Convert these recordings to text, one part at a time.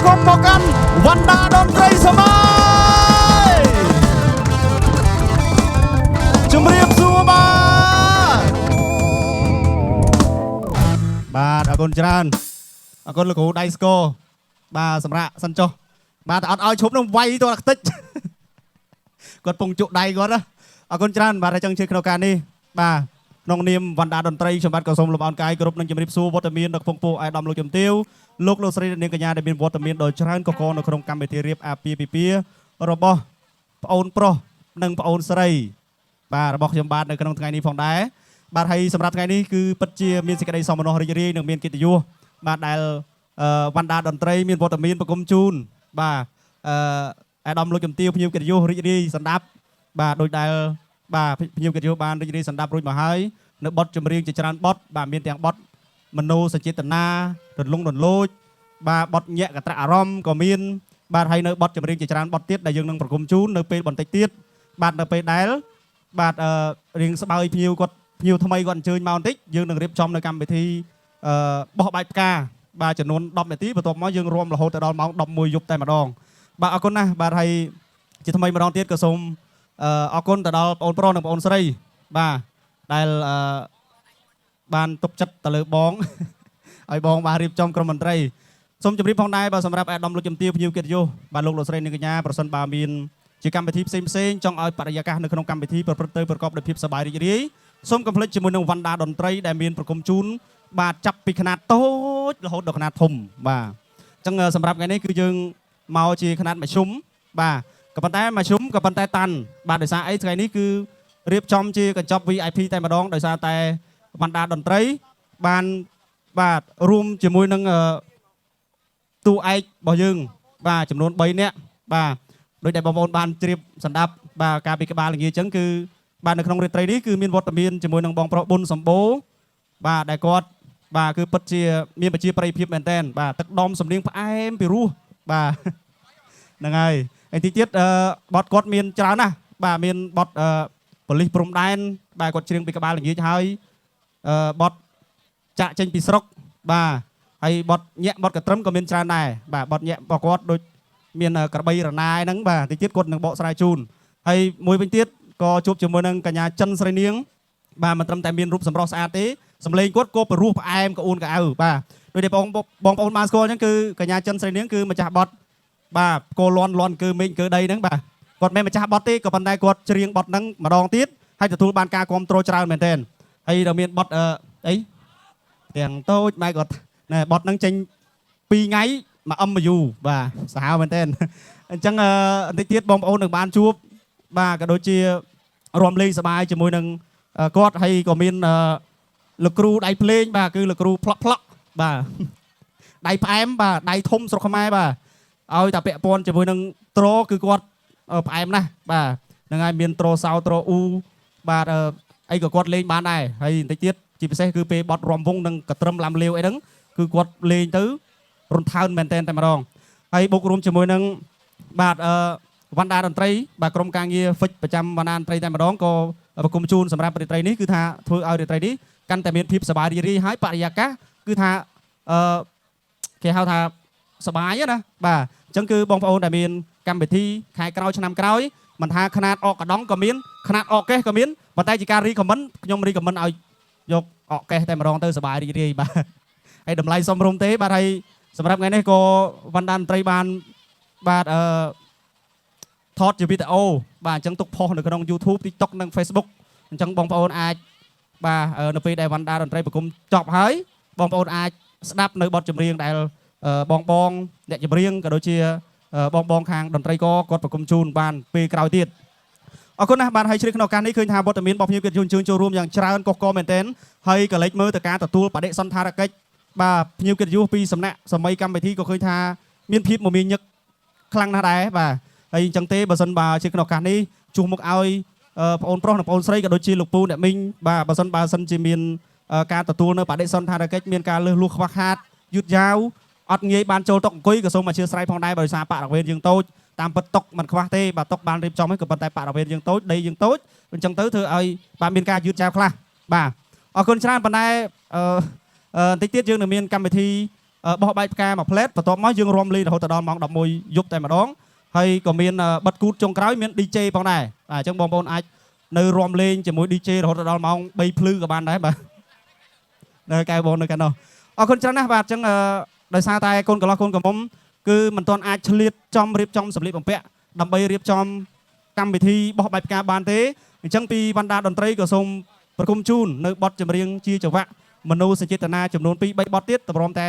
គមន៍មកកាន់វណ្ដាតន្ត្រីសម័យជំរាបសួរបាទអរគុណច្រើនអរគុណលោកគ្រូដៃស្គរបាទសម្រាប់សិនចុះបាទអត់ឲ្យឈប់នឹងវាយទៅខ្ទេចគាត់ពងជក់ដៃគាត់ណាអរគុណច្រើនបាទហើយចង់ជឿក្នុងការនេះបាទក្នុងនាមវណ្ដាតន្ត្រីខ្ញុំបាទក៏សូមលំអរកាយគ្រប់នឹងជំរាបសួរវត្តមាននៅក្នុងពោអាយដាមលោកជំទាវលោកស្រីនាងកញ្ញាដែលមានវត្តមានដ៏ច្រើនកកនៅក្នុងកម្មវិធីរៀបអាពាហ៍ពិពាហ៍របស់ប្អូនប្រុសនិងប្អូនស្រីបាទរបស់ខ្ញុំបាទនៅក្នុងថ្ងៃនេះផងដែរបាទហើយសម្រាប់ថ្ងៃនេះគឺពិតជាមានសេចក្តីសោមនស្សរីករាយនិងមានកិត្តិយសបាទដែលវណ្ដាតន្ត្រីមានវត្តមានប្រគំជូនបាទអាដាមលោកជំទាវភ្ញៀវកិត្តិយសរីករាយសម្ដាប់បាទដោយដែលបាទភ្ញៀវកិត្តិយសបានរីករាយសម្ដាប់រួចមកហើយនៅបទចម្រៀងជាច្រើនបទបាទមានទាំងបទមនោសចេតនារលងរលោចបាទបទញាក់កត្រាអារម្មណ៍ក៏មានបាទហើយនៅបទចម្រៀងជាច្រើនបទទៀតដែលយើងនឹងប្រគំជូននៅពេលបន្តិចទៀតបាទនៅពេលដែលបាទរៀងស្បើយភ្ញៀវគាត់ភ្ញៀវថ្មីគាត់អញ្ជើញមកបន្តិចយើងនឹងរៀបចំនៅកម្មវិធីបោះបាយផ្កាបាទចំនួន10នាទីបន្ទាប់មកយើងរួមរហូតដល់ម៉ោង11យប់តែម្ដងបាទអរគុណណាស់បាទហើយជាថ្មីម្ដងទៀតក៏សូមអរគុណទៅដល់បងប្រុសនិងបងស្រីបាទដែលបានទុកចិត្តទៅលើបងឲ្យបងបានរៀបចំក្រុមមន្ត្រីសូមជម្រាបផងដែរបាទសម្រាប់អាដាមលោកជំទាវភ្ញៀវកិត្តិយសបាទលោកស្រីនិងកញ្ញាប្រសិនបើមានជាកម្មវិធីផ្សេងចង់ឲ្យបរិយាកាសនៅក្នុងកម្មវិធីប្រព្រឹត្តទៅប្រកបដោយភាពសប្បាយរីករាយសូមកុំភ្លេចជាមួយនឹងវណ្ដាតន្ត្រីដែលមានប្រគំជូនបាទចាប់ពីຂະຫນាតតូចរហូតដល់ຂະຫນាតធំបាទអញ្ចឹងសម្រាប់ថ្ងៃនេះគឺយើងមកជាຂະຫນាតមធ្យមបាទក៏ប៉ុន្តែមធ្យមក៏ប៉ុន្តែតាន់បាទដោយសារអីថ្ងៃនេះគឺរៀបចំជាកញ្ចប់ VIP តែម្ដងដោយសារតែវណ្ដាតន្ត្រីបានបាទរួមជាមួយនឹងតួឯករបស់យើងបាទចំនួន3នាក់បាទដោយដែលបងប្អូនបានជ្រាបសម្ដាប់បាទការពីក្បាលល្ងាចអញ្ចឹងគឺបាទនៅក្នុងរាត្រីនេះគឺមានវត្តមានជាមួយនឹងបងប្រុសប៊ុនសម្បូរបាទដែលគាត់បាទគឺពិតជាមានប្រជាប្រិយភាពមែនតើបាទទឹកដមសំនៀងផ្អែមពីរោះបាទហ្នឹងហើយហើយទីទៀតបទគាត់មានច្រើនណាស់បាទមានបទប៉ូលីសព្រំដែនបាទគាត់ច្រៀងពីក្បាលល្ងាចហើយបទចាក់ចេញពីស្រុកបាទហើយបទញាក់បទកត្រឹមក៏មានច្រើនដែរបាទបទញាក់របស់គាត់ដូចមានក្របីរណាយហ្នឹងបាទទីទៀតគាត់នឹងបកស្រាយជូនហើយមួយវិញទៀតក៏ជួបជាមួយនឹងកញ្ញាចិនស្រីនាងបាទមិនត្រឹមតែមានរូបសម្រស់ស្អាតទេសម្លេងគាត់ក៏ព្រោះផ្អែមក្អួនកៅអៅបាទដូចដែលបងប្អូនបានស្គាល់អញ្ចឹងគឺកញ្ញាចិនស្រីនាងគឺម្ចាស់បទបាទកូលន់គឺមេឃគឺដីហ្នឹងបាទគាត់មិនម្ចាស់បទទេក៏ប៉ុន្តែគាត់ច្រៀងបទហ្នឹងម្ដងទៀតហើយទទួលបានការគ្រប់គ្រងច្រើនមែនទែនហើយដល់មានបទអីទាំងតូចម៉ែគាត់ណែបទហ្នឹងចេញ2ថ្ងៃមក MU បាទសាហាវមែនទែនអញ្ចឹងបន្តិចទៀតបងប្អូននឹងបានជួបបាទក៏ដូចជារំលេងសប្បាយជាមួយនឹងគាត់ហើយក៏មានលោកគ្រូដៃភ្លេងបាទគឺលោកគ្រូផ្លក់បាទដៃផ្អែមបាទដៃធំស្រុកខ្មែរបាទឲ្យតែពាក់ព័ន្ធជាមួយនឹងត្រគឺគាត់ផ្អែមណាស់បាទហ្នឹងហើយមានត្រសោត្រអ៊ូបាទអីក៏គាត់លេងបានដែរហើយបន្តិចទៀតជាពិសេសគឺពេលបត់រំវងនិងកត្រឹមឡាំលាវអីហ្នឹងគឺគាត់លេងទៅរំថើនមែនតែម្ដងហើយបូករួមជាមួយនឹងបាទវណ្ដាតន្ត្រីបាទក្រុមការងារហ្វិចប្រចាំវណ្ដាតន្ត្រីតែម្ដងក៏ប្រគំជូនសម្រាប់រាត្រីនេះគឺថាធ្វើឲ្យរាត្រីនេះកាន់តែមានភាពសប្បាយរីករាយហើយបរិយាកាសគឺថាគេហៅថាសប្បាយណាបាទអញ្ចឹងគឺបងប្អូនដែលមានកម្មវិធីខែក្រោយឆ្នាំក្រោយមិនថាຂະຫນាតអកកដងក៏មានຂະຫນាតអកកេះក៏មានប៉ុន្តែជាការរីខមមិនខ្ញុំរីខមមិនឲ្យយកអកកេះតែម្ដងទៅសប្បាយរីករាយបាទហើយតម្លៃសមរម្យទេបាទហើយសម្រាប់ថ្ងៃនេះក៏វណ្ដាតន្ត្រីបានបាទថតជាវីដេអូបាទអញ្ចឹងទុកផុសនៅក្នុង YouTube TikTok និង Facebook អញ្ចឹងបងប្អូនអាចបាទនៅពេលដែលវណ្ដាតន្ត្រីប្រគំចប់ហើយបងប្អូនអាចស្ដាប់នៅបទចម្រៀងដែលបងអ្នកចម្រៀងក៏ដូចជាបងខាងតន្ត្រីក៏គាត់ប្រគំជូនបានពេលក្រោយទៀតអរគុណណាស់បាទហើយជ្រាបក្នុងឱកាសនេះឃើញថាវត្តមានរបស់ភ្ញៀវកិត្តិយសចូលរួមយ៉ាងច្រើនកុះកមែនទែនហើយក៏លេចមើលទៅការទទួលបដិសណ្ឋារកិច្ចបាទភ្ញៀវកិត្តិយសពីសំណាក់សម័យកម្មវិធីក៏ឃើញថាមានភាពមមាញឹកខ្លាំងណាស់ដែរបាទហើយអញ្ចឹងទេបើសិនបើជាក្នុងឱកាសនេះជួសមុខឲ្យបងប្រុសនិងបងស្រីក៏ដូចជាលោកពូអ្នកមីងបាទបើសិនជាមានការទទួលនៅបដិសណ្ឋារកិច្ចមានការលើសលួសខ្វះខាតយឺតយ៉ាវអត់ងាយបានចូលតុអង្គុយក៏សូមអធិស្ឋានផងដែរដោយសារបរិវេណយើងតូចតាមពិតតុមិនខ្វះទេបាទតុបានរៀបចំហើយក៏ប៉ុន្តែបរិវេណយើងតូចដីយើងតូចអញ្ចឹងទៅធ្វើឲ្យបាទមានការយឺតយ៉ាវខ្លះបាទអរគុណច្រើនប៉ុន្តែបន្តិចទៀតយើងនឹងមានកម្មវិធី បោះបាយផ្កាមួយផ្លែតបន្ទាប់មកយើងរំលេងរហូតដល់ម៉ោង11យប់តែម្ដងហើយក៏មានបិទគូតចុងក្រោយមាន DJ ផងដែរបាទអញ្ចឹងបងប្អូនអាចនៅរំលេងជាមួយ DJ រហូតដល់ម៉ោង3ភ្លឺក៏បានដែរបាទនៅកែបងនៅកាលនោះអរគុណច្រើនណាស់បាទអញ្ចឹងដោយសារតែកូនកន្លោះកូនកំមុំគឺមិនទាន់អាចឆ្លៀតចំរៀបចំសម្លៀកបំពាក់ដើម្បីរៀបចំកម្មវិធីបោះបាយផ្កាបានទេអញ្ចឹងពីបណ្ដាតន្ត្រីក៏សូមប្រគំជូននៅបទចម្រៀងជាចង្វាក់មនោសញ្ចេតនាចំនួន2-3បទទៀតតម្រាំតែ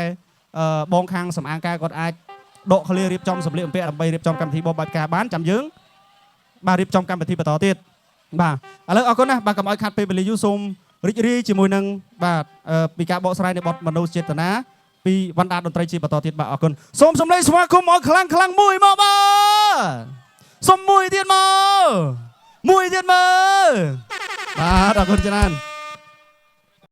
បងខាងសំអាងការគាត់អាចដកឃ្លារៀបចំសម្លៀកបំពាក់ដើម្បីរៀបចំកម្មវិធីបោះបាយផ្កាបានចាំយើងបាទរៀបចំកម្មវិធីបន្តទៀតបាទឥឡូវអរគុណណាស់បាទកុំឲ្យខាត់ពេលវេលាយូរសូមរីករាយជាមួយនឹងបាទពីការបកស្រាយនៃបទមនោសញ្ចេតនាពីបណ្ដាតន្ត្រីជាបន្តទៀតបាទអរគុណសូមសម្លេងស្វាគមន៍ឲ្យខ្លាំងមួយមកបាទសុំមួយទៀតមកបាទអរគុណច្រើន